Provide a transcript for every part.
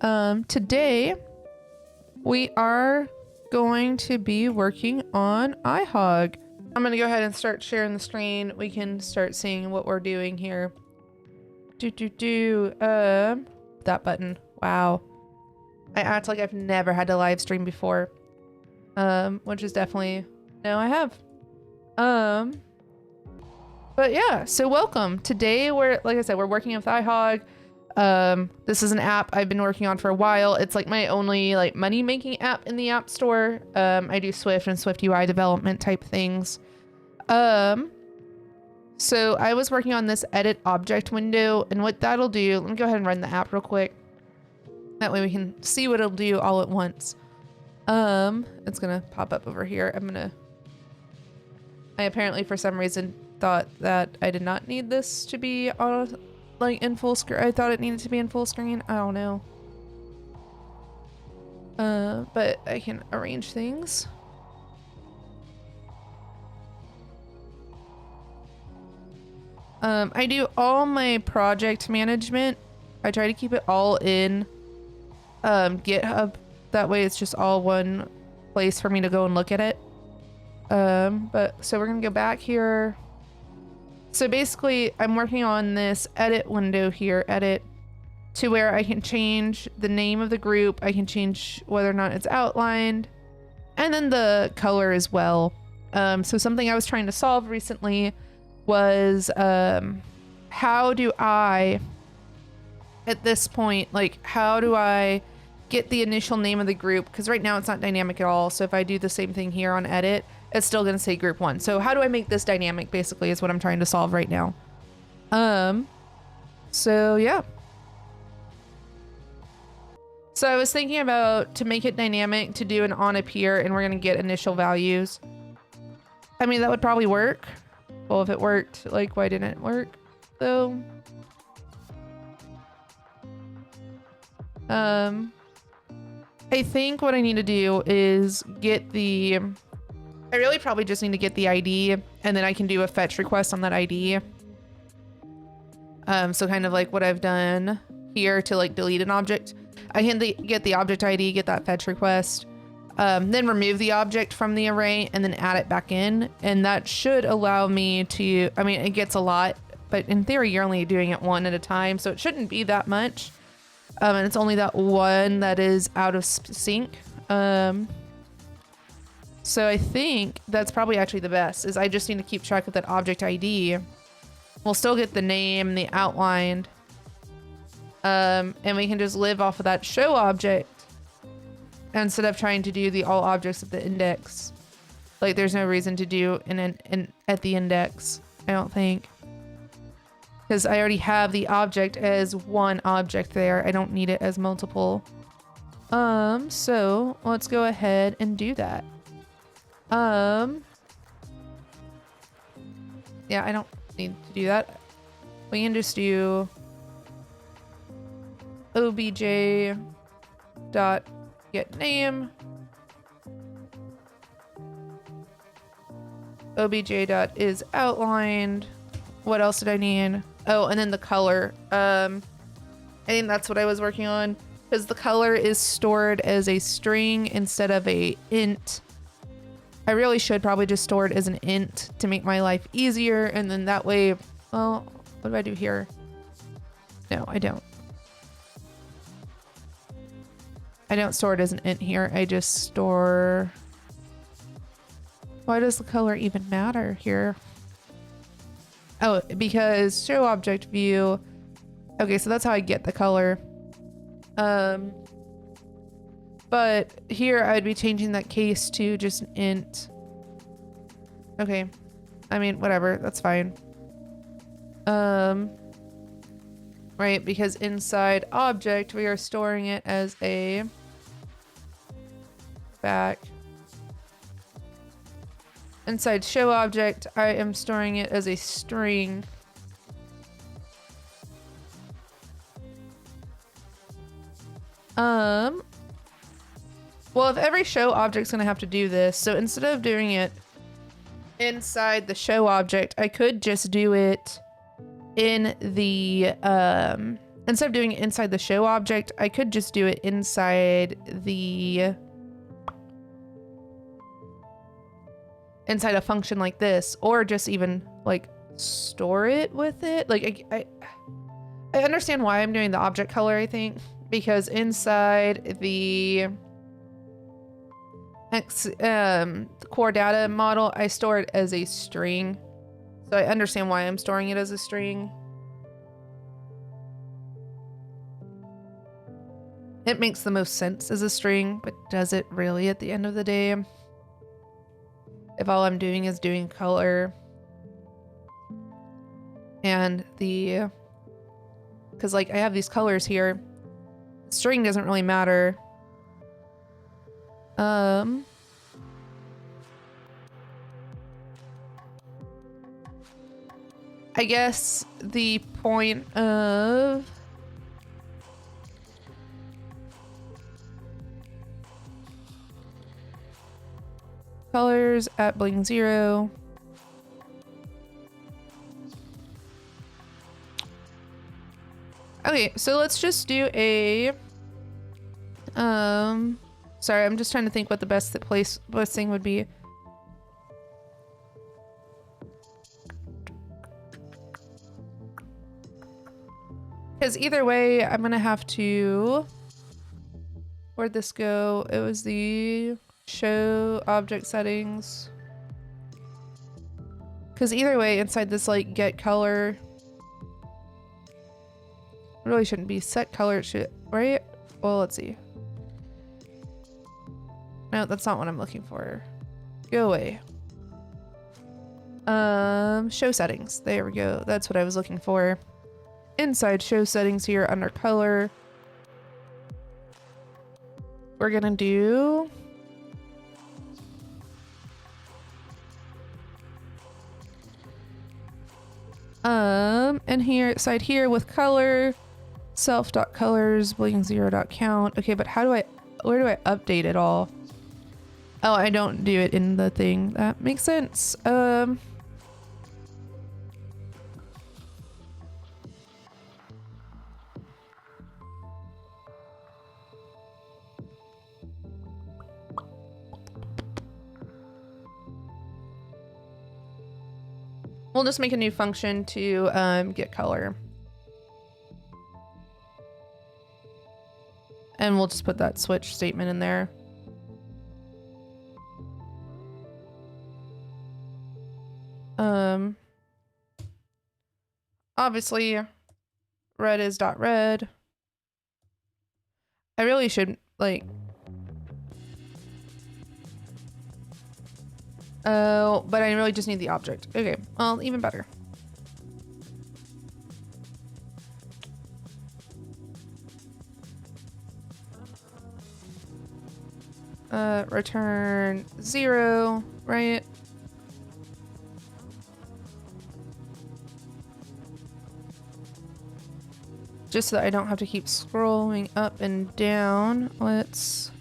Today we are going to be working on iHog. I'm gonna go ahead and start sharing the screen. We can start seeing what we're doing here. That button. Wow. I act like I've never had to live stream before. Which is definitely, no, I have. But yeah, so welcome. Today we're, like I said, we're working with iHog. This is an app I've been working on for a while. It's like my only like money making app in the App Store. I do Swift and SwiftUI development type things. So I was working on this edit object window, and what that'll do, let me go ahead and run the app real quick. That way we can see what it'll do all at once. It's gonna pop up over here. I apparently for some reason thought that I did not need this to be on like in full screen. I thought it needed to be in full screen. I don't know. But I can arrange things. I do all my project management. I try to keep it all in GitHub. That way it's just all one place for me to go and look at it. But so we're gonna go back here. So basically I'm working on this edit window here, edit, to where I can change the name of the group. I can change whether or not it's outlined, and then the color as well. So something I was trying to solve recently was how do I, at this point, like how do I get the initial name of the group? Because right now it's not dynamic at all. So if I do the same thing here on edit, it's still going to say group 1. So how do I make this dynamic, basically, is what I'm trying to solve right now. So yeah. So I was thinking about, to make it dynamic, to do an on appear, and we're going to get initial values. I mean, that would probably work. Well, if it worked, like, why didn't it work though? I think what I need to do is get the, I really probably just need to get the ID, and then I can do a fetch request on that ID. So kind of like what I've done here to like delete an object. I can get the object ID, get that fetch request, then remove the object from the array and then add it back in. And that should allow me to, I mean, it gets a lot, but in theory, you're only doing it one at a time. So it shouldn't be that much. And it's only that one that is out of sync. So I think that's probably actually the best, is I just need to keep track of that object ID. We'll still get the name, the outlined, and we can just live off of that show object instead of trying to do the all objects at the index. Like there's no reason to do an at the index, I don't think. Because I already have the object as one object there. I don't need it as multiple. So let's go ahead and do that. Yeah, I don't need to do that. We can just do obj dot get name, obj dot is outlined. What else did I need? Oh, and then the color. I think that's what I was working on, because the color is stored as a string instead of a int. I really should probably just store it as an int to make my life easier, and then that way, well, what do I do here? No, I don't. I don't store it as an int here. I just store... Why does the color even matter here? Oh, because show object view. Okay, so that's how I get the color. But here I'd be changing that case to just an int. Okay. I mean, whatever, that's fine. Right, because inside object, we are storing it as a back. Inside show object, I am storing it as a string. Well, if every show object's gonna have to do this, so instead of doing it inside the show object, I could just do it in the instead of doing it inside the show object, I could just do it inside a function like this, or just even like store it with it. Like I understand why I'm doing the object color, I think, because inside the core data model, I store it as a string. So I understand why I'm storing it as a string. It makes the most sense as a string, but does it really at the end of the day? If all I'm doing is doing color and because like I have these colors here, string doesn't really matter. I guess the point of colors at bling 0. Okay, so let's just do a sorry, I'm just trying to think what the best thing would be. Because either way, I'm gonna have to, where'd this go? It was the show object settings. Because either way, inside this like get color, it really shouldn't be set color, it should, right? Well, let's see. No, that's not what I'm looking for. Go away. Show settings. There we go. That's what I was looking for. Inside show settings here under color, we're gonna do and here side here with color self.colors bling 0.count. Okay, but where do I update it all? Oh, I don't do it in the thing. That makes sense. We'll just make a new function to get color. And we'll just put that switch statement in there. Obviously, red is dot red. I really should like. Oh, but I really just need the object. Okay, well, even better. Return 0, right? Just so that I don't have to keep scrolling up and down. Let's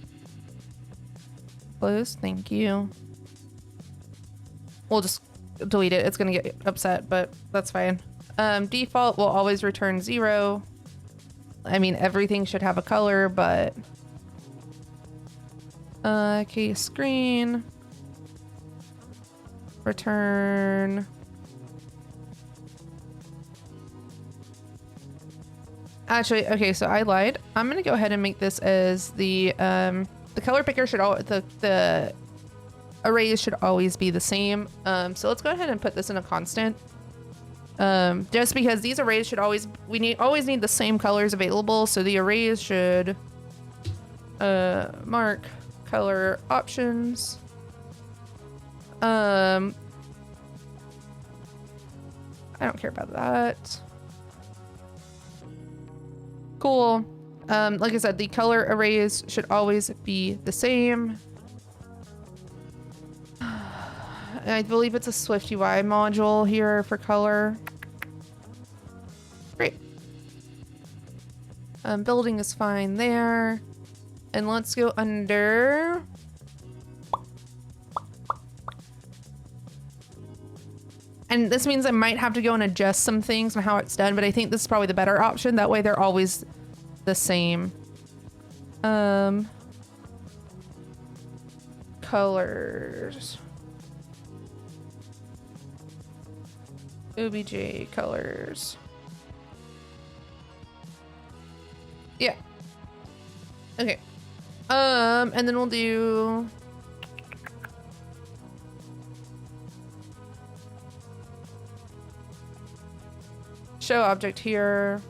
close, thank you. We'll just delete it. It's gonna get upset, but that's fine. Default will always return 0. I mean, everything should have a color, but okay, screen return actually, okay, so I lied. I'm gonna go ahead and make this as the color picker should the arrays should always be the same. So let's go ahead and put this in a constant. Just because these arrays should always need the same colors available, so the arrays should mark color options. I don't care about that. Cool. Like I said, the color arrays should always be the same. I believe it's a SwiftUI module here for color. Great. Building is fine there. And let's go under And this means I might have to go and adjust some things on how it's done, but I think this is probably the better option. That way they're always the same. Colors. OBJ colors. Yeah. Okay. And then we'll do show object here.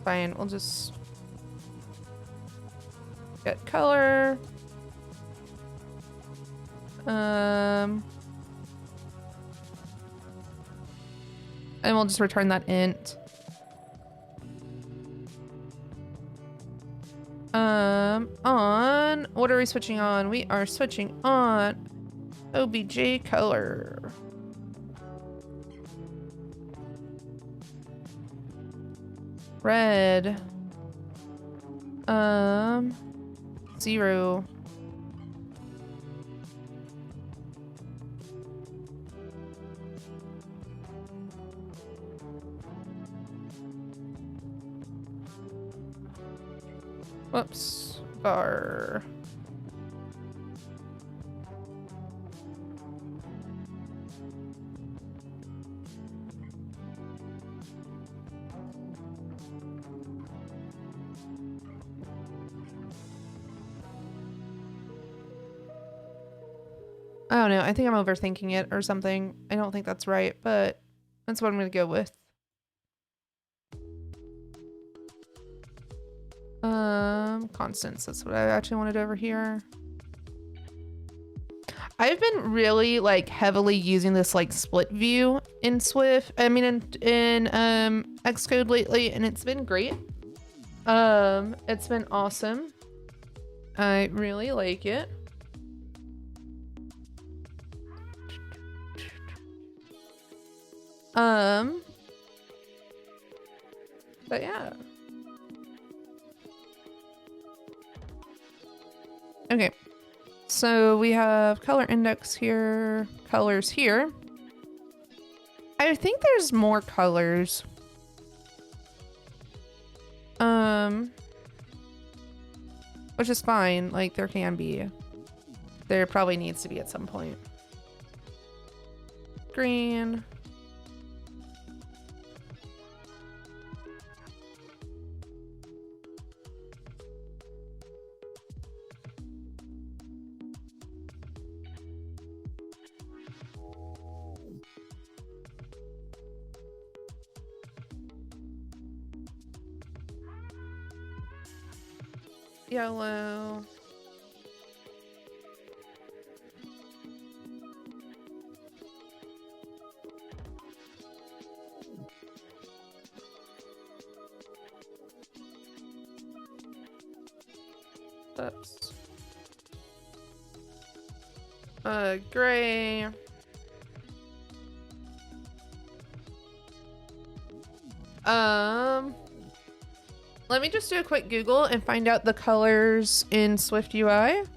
Fine, we'll just get color. And we'll just return that int. On what are we switching on? We are switching on OBJ color. Red. 0. Whoops. Bar. I don't know. I think I'm overthinking it or something. I don't think that's right, but that's what I'm going to go with. Constants. That's what I actually wanted over here. I've been really like heavily using this like split view in Swift. I mean in Xcode lately, and it's been great. It's been awesome. I really like it. But yeah. Okay. So we have color index here, colors here. I think there's more colors. Which is fine. Like there can be. There probably needs to be at some point. Green. Yellow. Oops. Gray. Let me just do a quick Google and find out the colors in SwiftUI.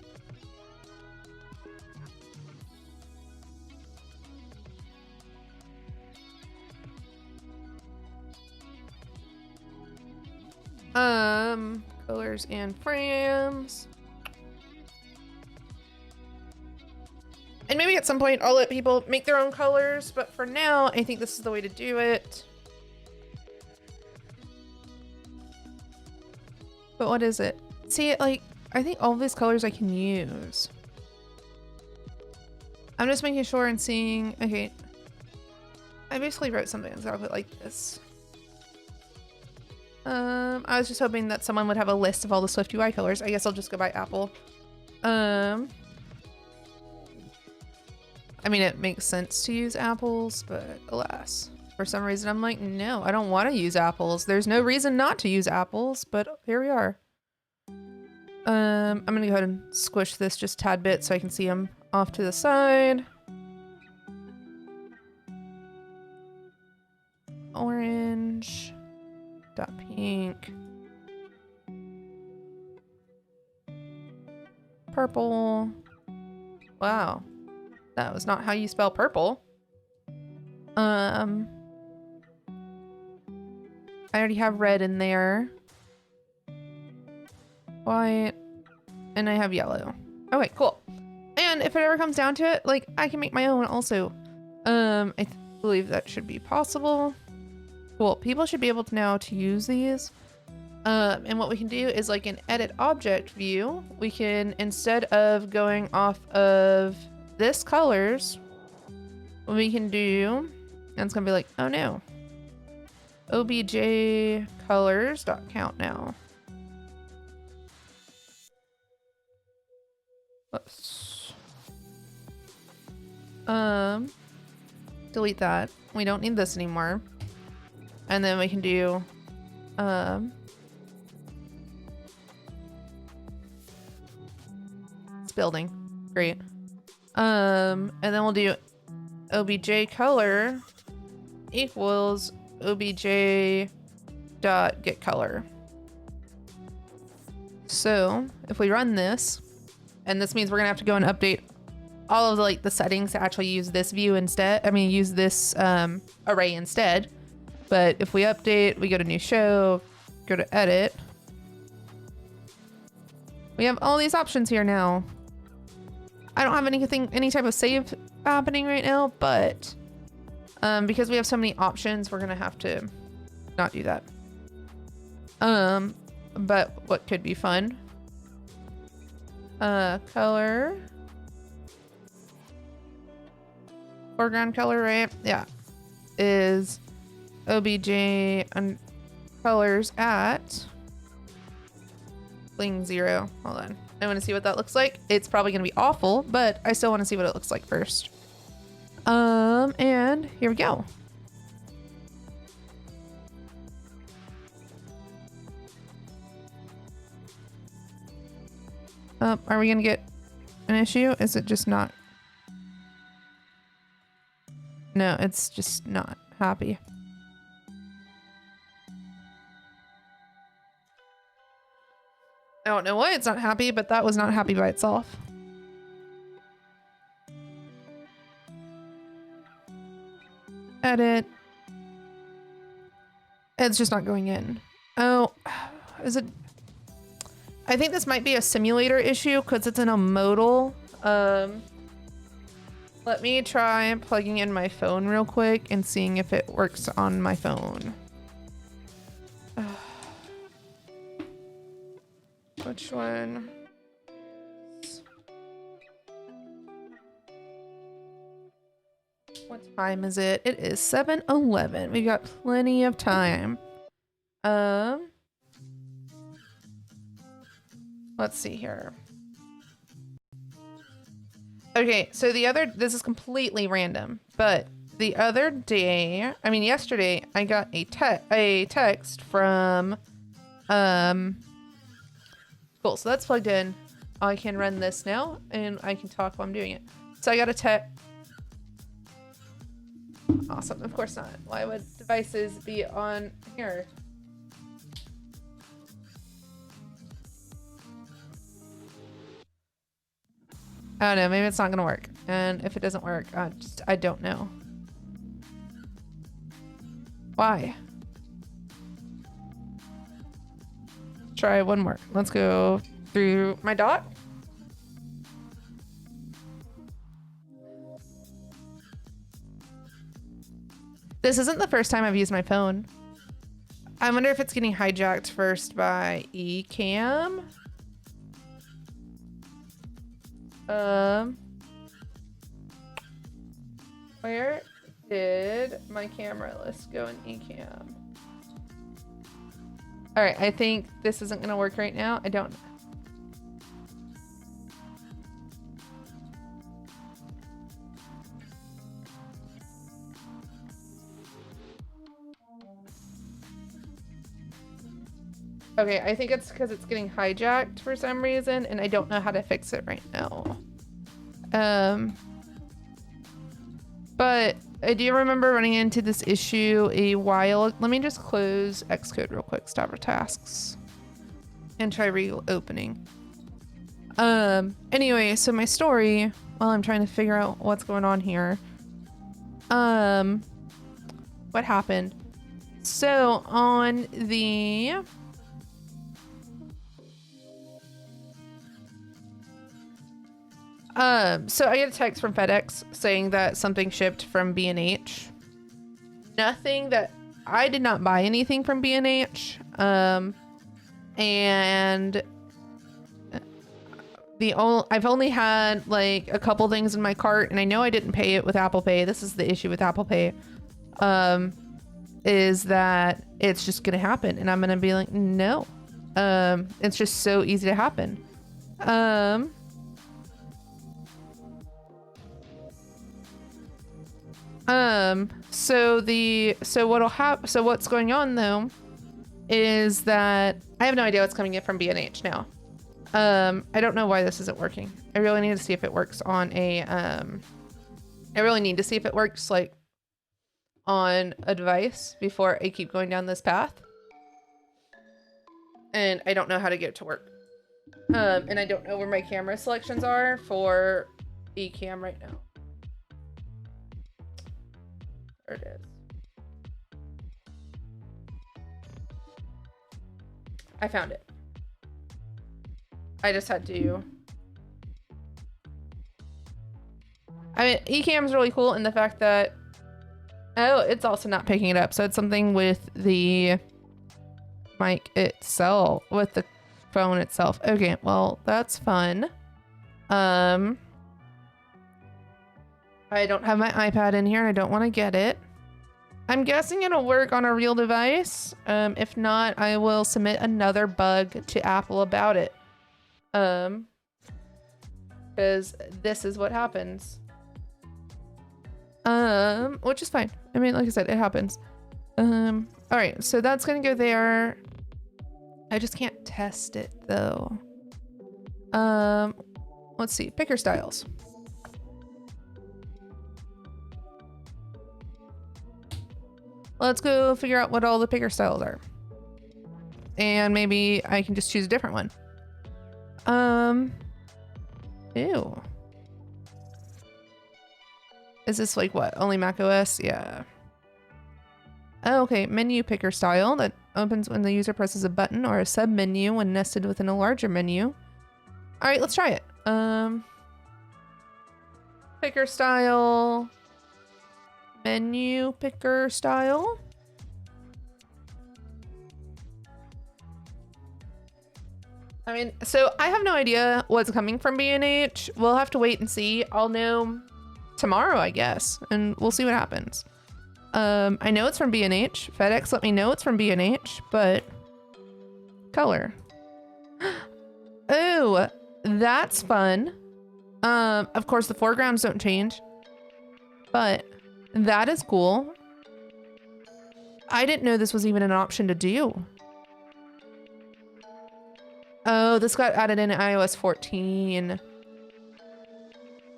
Colors and frames. And maybe at some point I'll let people make their own colors, but for now, I think this is the way to do it. But what is it? See, like, I think all of these colors I can use. I'm just making sure and seeing, okay. I basically wrote something, so I'll put like this. I was just hoping that someone would have a list of all the SwiftUI colors. I guess I'll just go by Apple. I mean, it makes sense to use apples, but alas. For some reason, I'm like, no, I don't want to use apples. There's no reason not to use apples, but here we are. I'm gonna go ahead and squish this just a tad bit so I can see them off to the side. Orange. Dot pink. purple. Wow. That was not how you spell purple. I already have red in there. White. And I have yellow. Okay, cool. And if it ever comes down to it, like, I can make my own also. I believe that should be possible. Cool. People should be able to now to use these. And what we can do is like an edit object view, we can, instead of going off of this colors, we can do, and it's gonna be like, oh no, obj colors dot count now. Whoops. Delete that. We don't need this anymore. And then we can do, it's building. Great. And then we'll do obj color equals obj dot get color. So if we run this, and this means we're gonna have to go and update all of the settings to actually use this view instead. I mean, use this array instead. But if we update, we go to new show, go to edit. We have all these options here now. I don't have any type of save happening right now, but because we have so many options, we're gonna have to not do that. But what could be fun? Color. Foreground color, right? Yeah. Is obj and colors at bling 0. Hold on. I want to see what that looks like. It's probably going to be awful, but I still want to see what it looks like first. And here we go. Are we going to get an issue? Is it just not? No, it's just not happy. I don't know why it's not happy, but that was not happy by itself. Edit. It's just not going in. Oh, is it? I think this might be a simulator issue because it's in a modal. Let me try plugging in my phone real quick and seeing if it works on my phone. Which one? What time is it? It is 7:11. We've got plenty of time. Let's see here. Okay, so this is completely random, but the other day, I mean yesterday, I got a text from, cool, so that's plugged in. I can run this now, and I can talk while I'm doing it. So I got a text. Awesome, of course not. Why would devices be on here? I don't know, maybe it's not gonna work. And if it doesn't work, I don't know. Why? Try one more. Let's go through my dot. This isn't the first time I've used my phone. I wonder if it's getting hijacked first by eCam. Where did my camera list go in eCam? All right, I think this isn't gonna work right now. I don't. Okay, I think it's because it's getting hijacked for some reason, and I don't know how to fix it right now. But I do remember running into this issue a while. Let me just close Xcode real quick, stop our tasks, and try reopening. Anyway, so my story, while I'm trying to figure out what's going on here. What happened? So on the so I get a text from FedEx saying that something shipped from B&H. Nothing that I did not buy anything from B&H. And I've only had like a couple things in my cart, and I know I didn't pay it with Apple Pay. This is the issue with Apple Pay. Is that it's just gonna happen, and I'm gonna be like, no. It's just so easy to happen. So what's going on though is that I have no idea what's coming in from B&H now. I don't know why this isn't working. I really need to see if it works on a I really need to see if it works like on a device before I keep going down this path. And I don't know how to get it to work. And I don't know where my camera selections are for eCam right now. There it is. I found it. I just had to. I mean, eCam is really cool in the fact that, oh, it's also not picking it up. So it's something with the mic itself, with the phone itself. Okay, well, that's fun. I don't have my iPad in here and I don't want to get it. I'm guessing it'll work on a real device. If not, I will submit another bug to Apple about it. Because this is what happens. Which is fine. I mean, like I said, it happens. All right, so that's gonna go there. I just can't test it though. Let's see, picker styles. Let's go figure out what all the picker styles are. And maybe I can just choose a different one. Ew. Is this like what? Only Mac OS? Yeah. Oh, okay. Menu picker style that opens when the user presses a button, or a sub menu when nested within a larger menu. All right, let's try it. Picker style. Menu picker style. I mean, so I have no idea what's coming from B&H. We'll have to wait and see. I'll know tomorrow, I guess, and we'll see what happens. I know it's from B&H. FedEx let me know it's from B&H, but color. Oh, that's fun. Of course the foregrounds don't change, but that is cool. I didn't know this was even an option to do. Oh, this got added in iOS 14.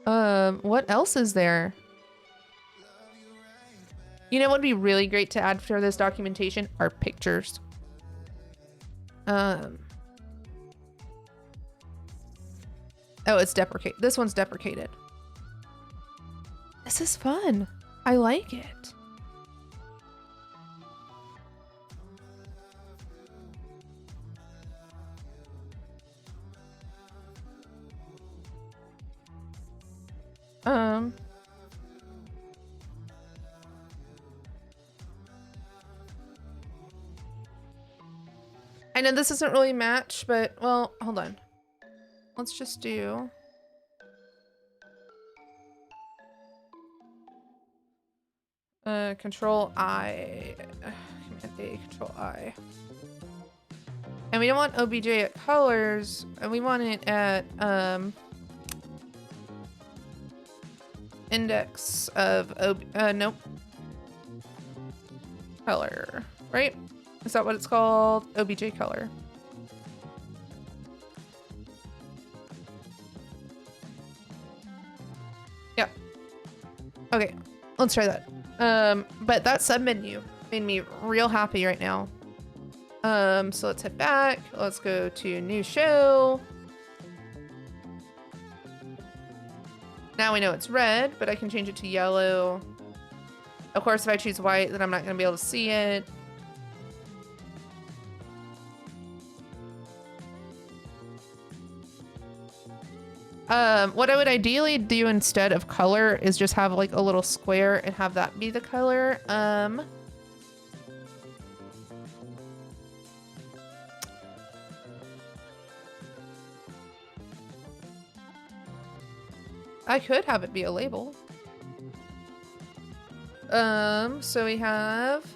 What else is there? You know what would be really great to add for this documentation are pictures. Oh, it's deprecated. This one's deprecated. This is fun. I like it. I know this doesn't really match, but well, hold on. Let's just do Control I, Command A, Control I. And we don't want OBJ at colors, and we want it at index of nope, color, right? Is that what it's called? OBJ color. Yeah. Okay, let's try that. But that sub menu made me real happy right now. So let's head back. Let's go to new show. Now we know it's red, but I can change it to yellow. Of course, if I choose white, then I'm not going to be able to see it. What I would ideally do instead of color is just have like a little square and have that be the color. I could have it be a label. So we have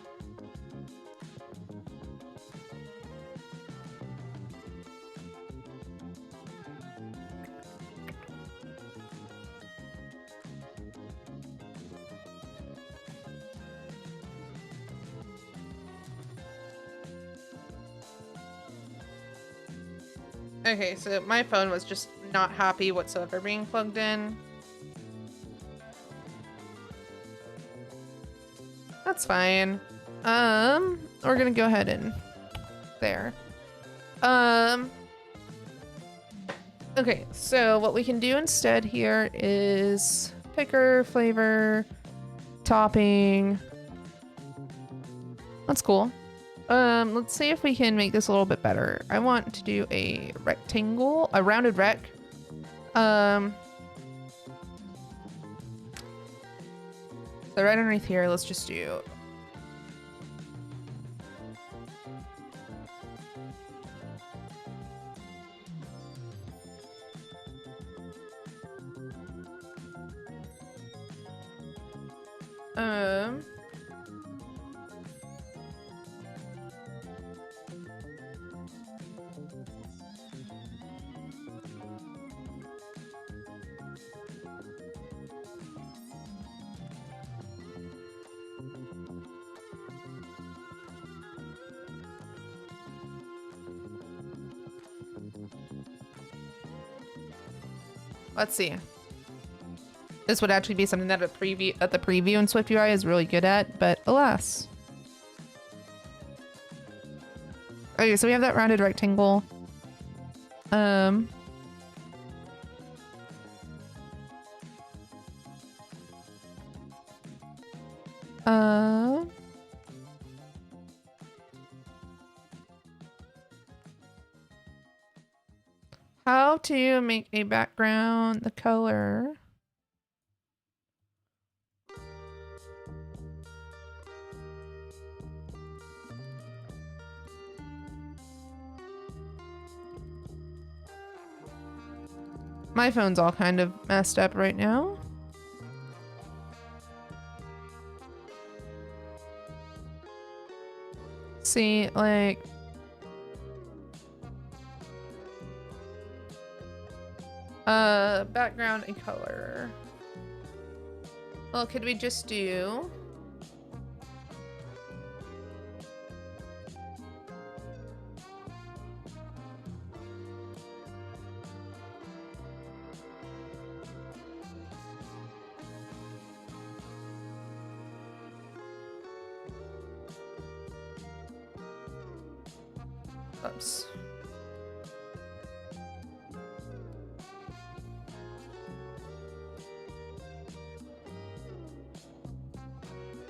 okay, so my phone was just not happy whatsoever being plugged in. That's fine. We're gonna go ahead and there. Okay, so what we can do instead here is picker, flavor, topping. That's cool. Let's see if we can make this a little bit better. I want to do a rectangle, a rounded rec. So right underneath here, let's just do let's see. This would actually be something that the preview in SwiftUI is really good at, but alas. Okay, so we have that rounded rectangle. How to make a background, the color. My phone's all kind of messed up right now. See, like... background and color. Well, could we just do... Oops.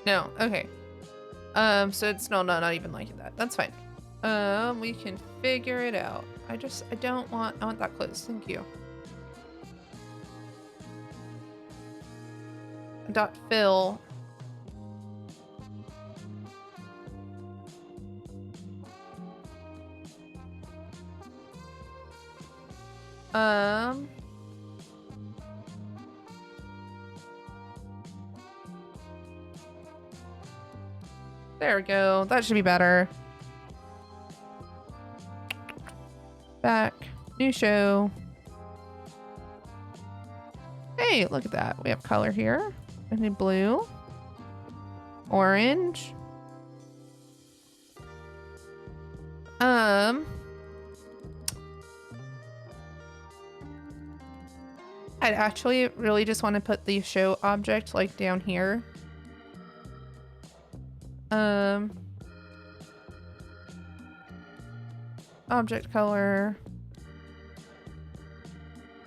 No, okay. So it's not even like that. That's fine. We can figure it out. I want that close. Thank you. Dot fill. There we go. That should be better. Back. New show. Hey, look at that. We have color here. We need blue. Orange. I'd actually really just want to put the show object like down here. Object color.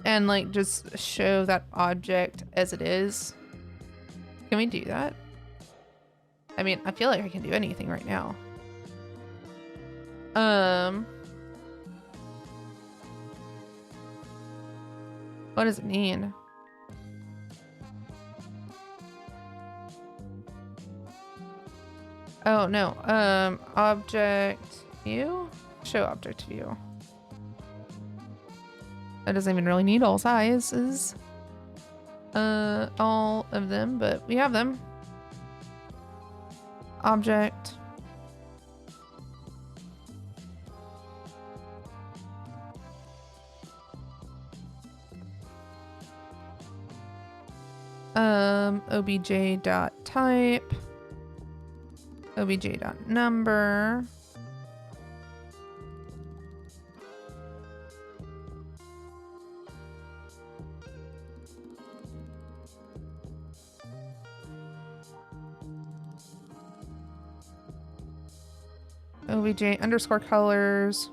and like just show that object as it is. Can we do that? I mean, I feel like I can do anything right now. What does it mean? Oh no, object view? Show object view. That doesn't even really need all sizes. All of them, but we have them. Object. obj.type. obj.number. obj underscore colors.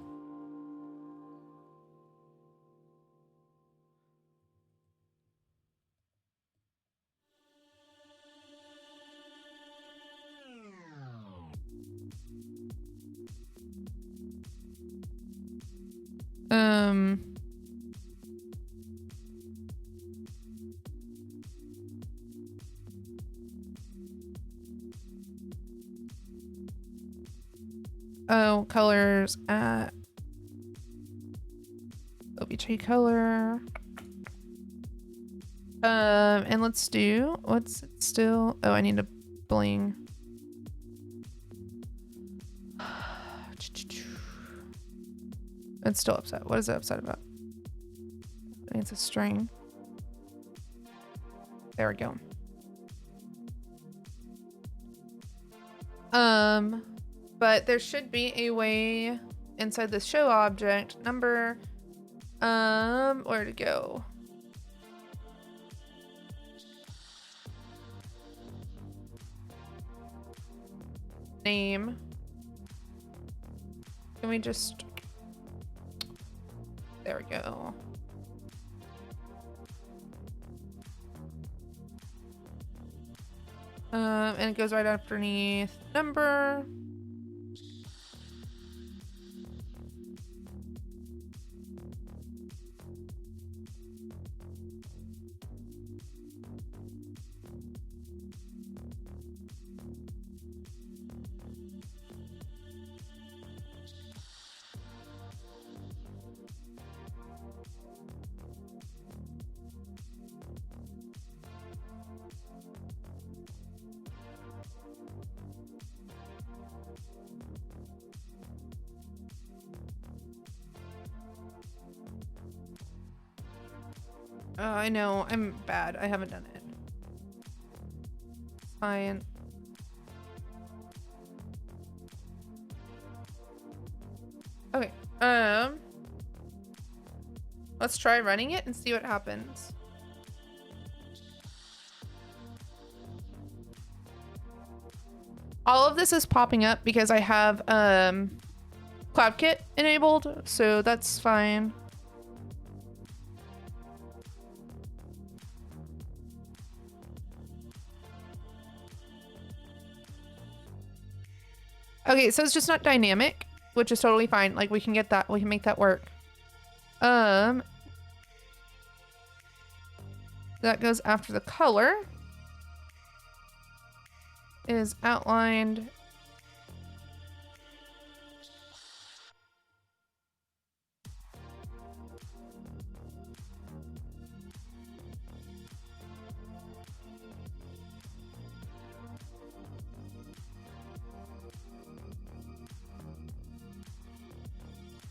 Oh, colors at obj color. And let's do, what's it still? Oh, I need to bling. It's still upset. What is it upset about? It's a string. There we go. But there should be a way inside the show object number. Where to go? Name. Can we just... There we go. And it goes right underneath number. I know, I'm bad. I haven't done it. Fine. Okay. Let's try running it and see what happens. All of this is popping up because I have CloudKit enabled, so that's fine. Okay, so it's just not dynamic, which is totally fine. Like we can get that, we can make that work. That goes after the color is outlined.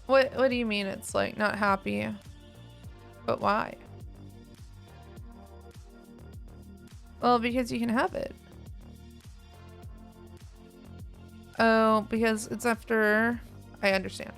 What do you mean it's like not happy? But why? Well, because you can have it. Oh, because it's after... I understand.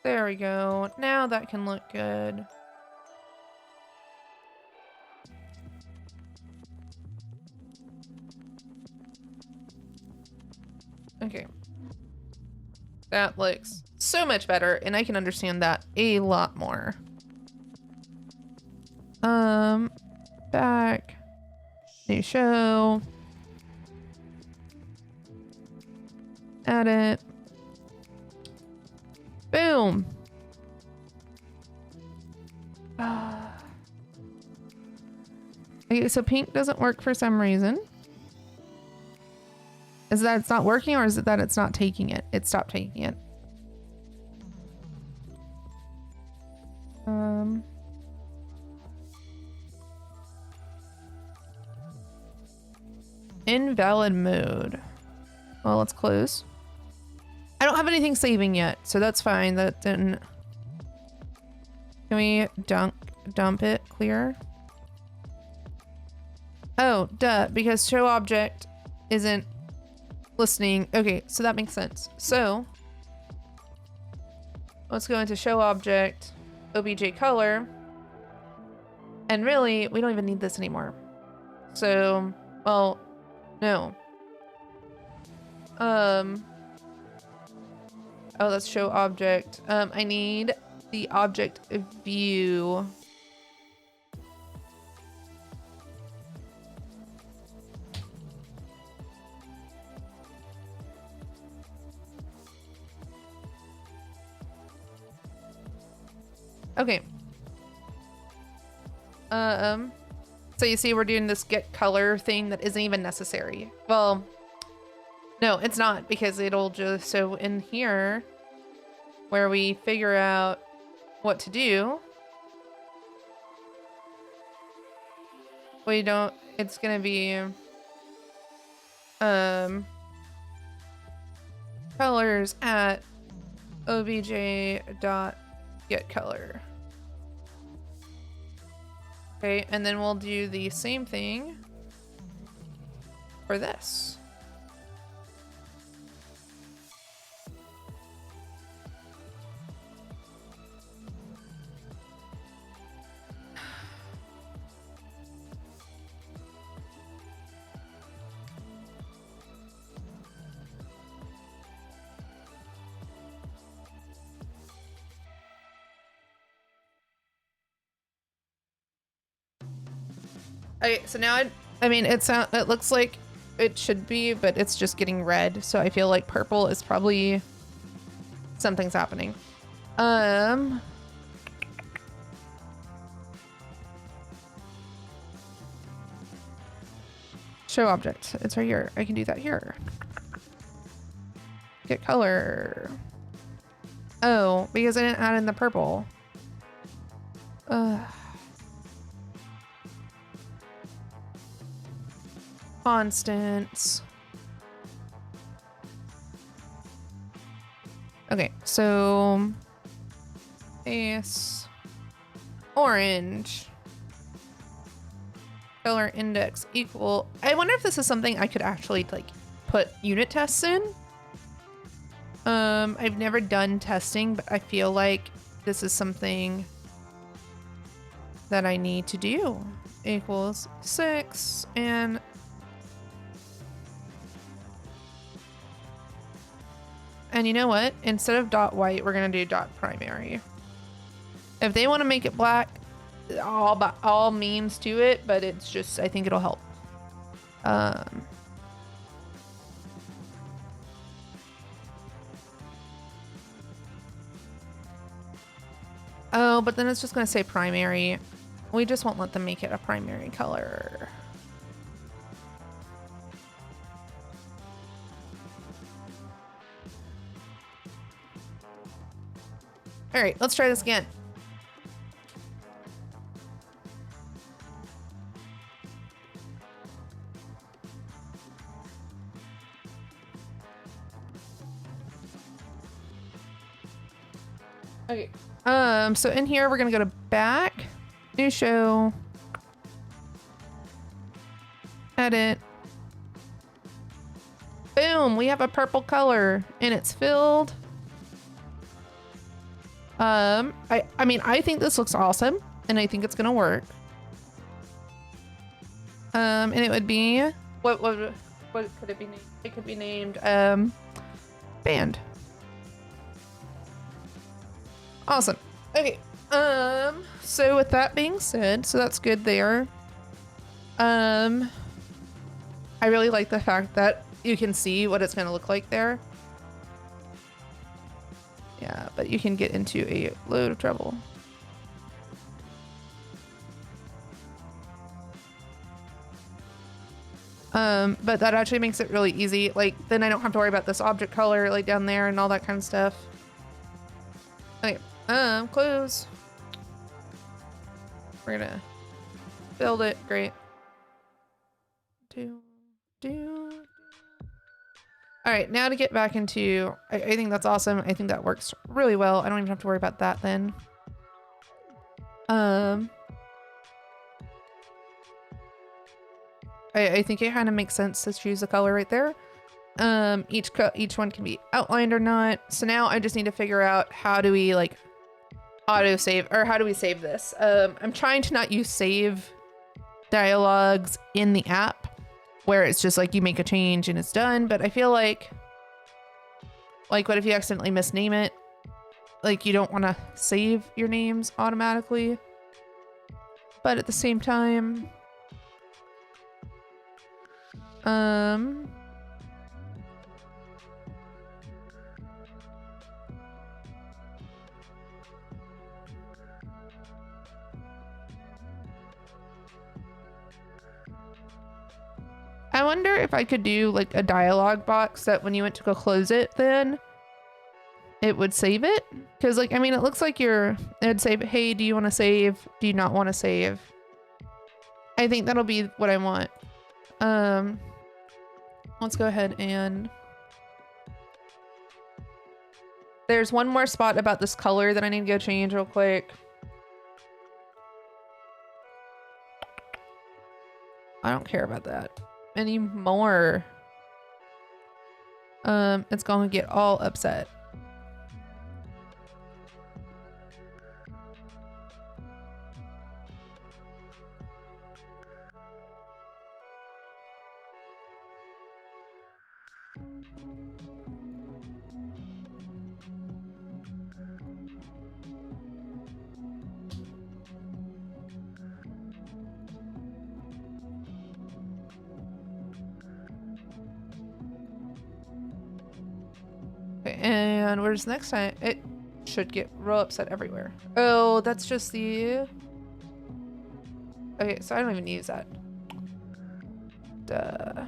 There we go. Now that can look good. Okay. That looks so much better, and I can understand that a lot more. Back. New show. Edit. Boom. Okay, so pink doesn't work for some reason. Is it that it's not working, or is it that it's not taking it? It stopped taking it. Invalid mode. Well, let's close. I don't have anything saving yet, so that's fine. That didn't. Can we dump it clear? Oh, duh, because show object isn't listening. Okay, so that makes sense. So let's go into show object, obj color. And really, we don't even need this anymore. So, well, no. Oh, that's show object. I need the object view. Okay. So you see we're doing this get color thing that isn't even necessary. Well, no, it's not, because it'll just, so in here where we figure out what to do, we don't, it's gonna be colors at obj dot get color. Okay, and then we'll do the same thing for this. Okay, so now I mean, it looks like it should be, but it's just getting red. So I feel like purple is probably something's happening. Show object. It's right here. I can do that here. Get color. Oh, because I didn't add in the purple. Constants. Okay, so base orange. Color index equal. I wonder if this is something I could actually like put unit tests in. I've never done testing, but I feel like this is something that I need to do. Equals 6 and you know what? Instead of dot white, we're gonna do dot primary. If they want to make it black, all means to it, but it's just, I think it'll help. Oh, but then it's just gonna say primary. We just won't let them make it a primary color. All right, let's try this again. Okay. So in here, we're gonna go to back, new show, edit. Boom, we have a purple color and it's filled. I mean, I think this looks awesome and I think it's gonna work. And it would be, what could it be named? It could be named, band. Awesome. Okay. So with that being said, so that's good there. I really like the fact that you can see what it's going to look like there. Yeah, but you can get into a load of trouble. But that actually makes it really easy. Like, then I don't have to worry about this object color, like, down there and all that kind of stuff. Okay, close. We're gonna build it. Great. All right, now to get back into, I think that's awesome. I think that works really well. I don't even have to worry about that then. I think it kind of makes sense to choose a color right there. Each one can be outlined or not. So now I just need to figure out how do we like auto save, or how do we save this? I'm trying to not use save dialogues in the app where it's just like you make a change and it's done. But I feel like what if you accidentally misname it? Like, you don't want to save your names automatically. But at the same time, I wonder if I could do like a dialogue box that when you went to go close it, then it would save it. Because like, I mean, it looks like it'd say, hey, do you want to save? Do you not want to save? I think that'll be what I want. Let's go ahead and there's one more spot about this color that I need to go change real quick. I don't care about that anymore. It's gonna get all upset. And where's next time? It should get real upset everywhere. Oh, that's just the... Okay, so I don't even use that. Duh.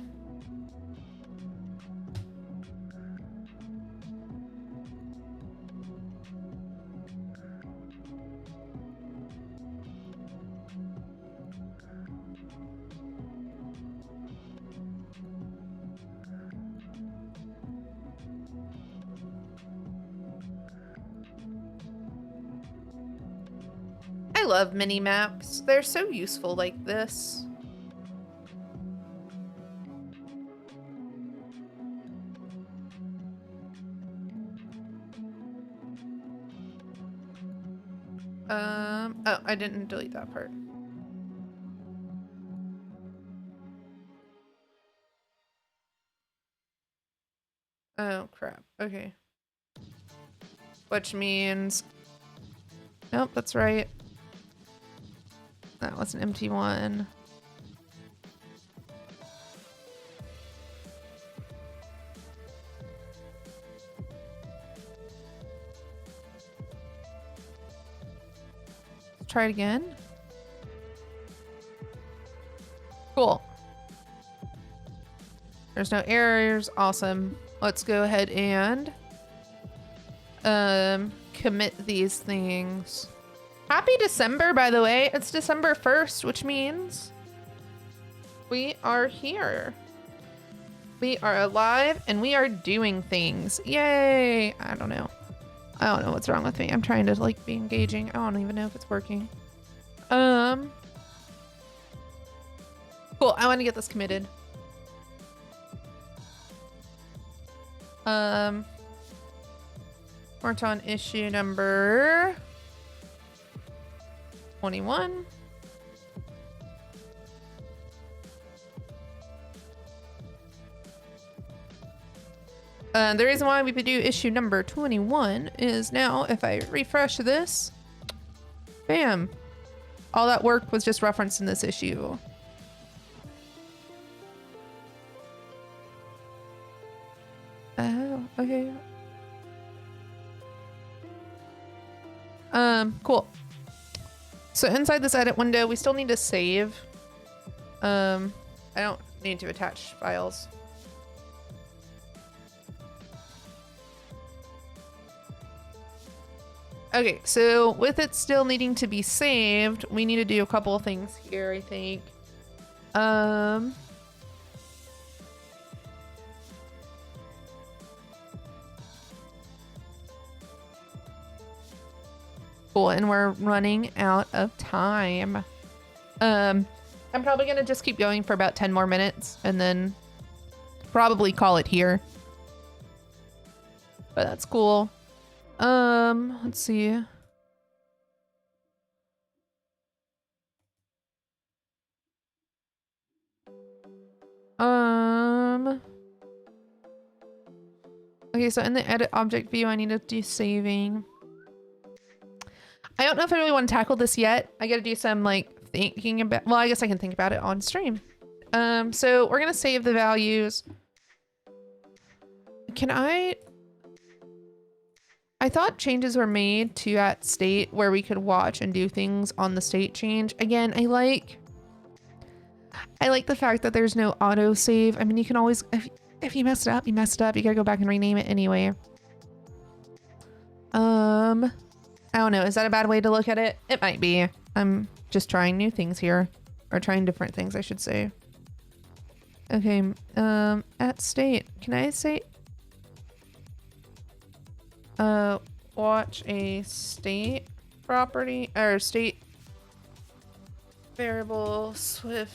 I love mini maps. They're so useful like this. Oh, I didn't delete that part. Oh, crap. Okay. Which means... Nope, that's right. That was an empty one. Let's try it again. Cool. There's no errors. Awesome. Let's go ahead and commit these things. Happy December, by the way. It's December 1st, which means we are here. We are alive and we are doing things. Yay! I don't know. I don't know what's wrong with me. I'm trying to like be engaging. I don't even know if it's working. Cool. I want to get this committed. Worked on issue number 21. The reason why we do issue number 21 is now if I refresh this, bam, all that work was just referenced in this issue. Oh, okay. Cool. So inside this edit window, we still need to save. I don't need to attach files. Okay, so with it still needing to be saved, we need to do a couple of things here, I think. Cool, and we're running out of time. I'm probably gonna just keep going for about 10 more minutes and then probably call it here. But that's cool. Let's see. Okay, so in the edit object view, I need to do saving. I don't know if I really want to tackle this yet. I gotta do some like thinking about, well, I guess I can think about it on stream. So we're gonna save the values. Can I thought changes were made to at state where we could watch and do things on the state change. Again, I like the fact that there's no auto save. I mean, you can always, if you messed up, you messed up. You gotta go back and rename it anyway. I don't know. Is that a bad way to look at it? It might be. I'm just trying new things here, or trying different things, I should say. Okay. At state, can I say? Watch a state property or state variable SwiftUI.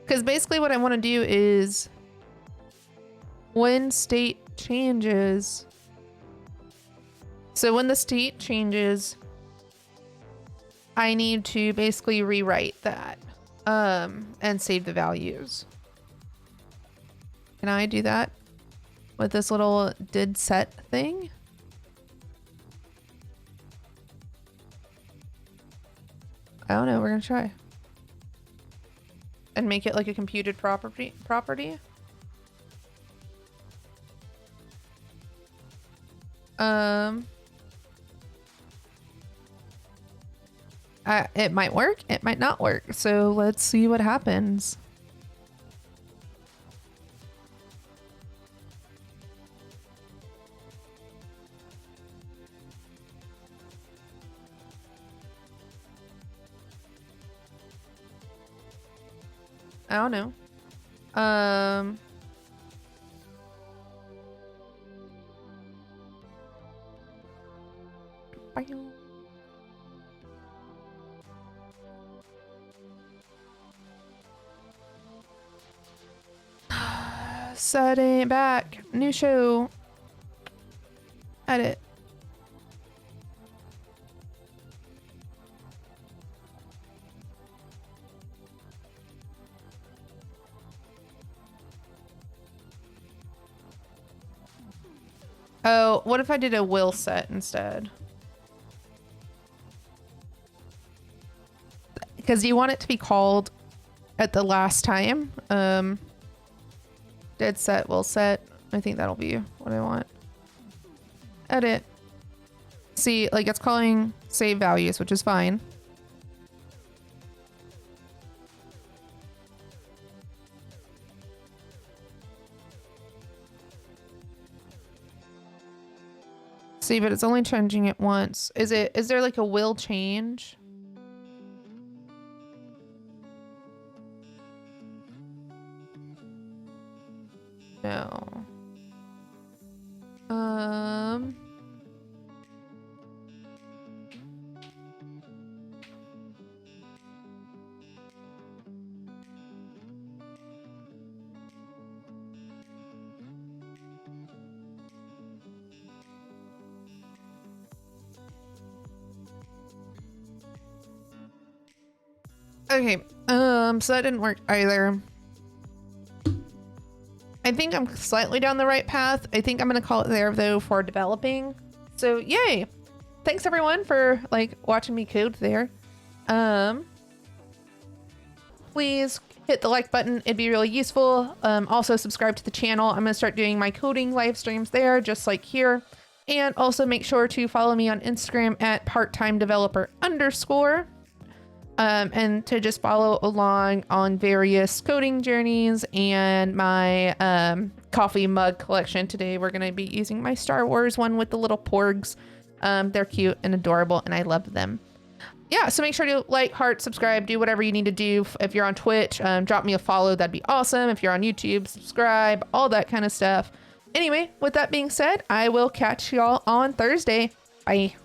Because basically what I want to do is when state changes, so when the state changes, I need to basically rewrite that and save the values. Can I do that with this little did set thing? I don't know, we're gonna try. And make it like a computed property. It might work, it might not work. So let's see what happens. I don't know. Setting back. New show. Edit. Oh, what if I did a will set instead? Because you want it to be called at the last time. Dead set, will set. I think that'll be what I want. Edit. See, like it's calling save values, which is fine. See, but it's only changing it once. Is there like a will change? No. Okay, so that didn't work either. I think I'm slightly down the right path. I think I'm gonna call it there though for developing. So yay. Thanks everyone for like watching me code there. Please hit the like button. It'd be really useful. Also subscribe to the channel. I'm gonna start doing my coding live streams there, just like here. And also make sure to follow me on Instagram at parttimedeveloper_. And to just follow along on various coding journeys and my coffee mug collection. Today we're going to be using my Star Wars one with the little porgs. They're cute and adorable and I love them. Yeah, so make sure to like, heart, subscribe, do whatever you need to do. If you're on Twitch, drop me a follow. That'd be awesome. If you're on YouTube, subscribe, all that kind of stuff. Anyway, with that being said, I will catch y'all on Thursday. Bye.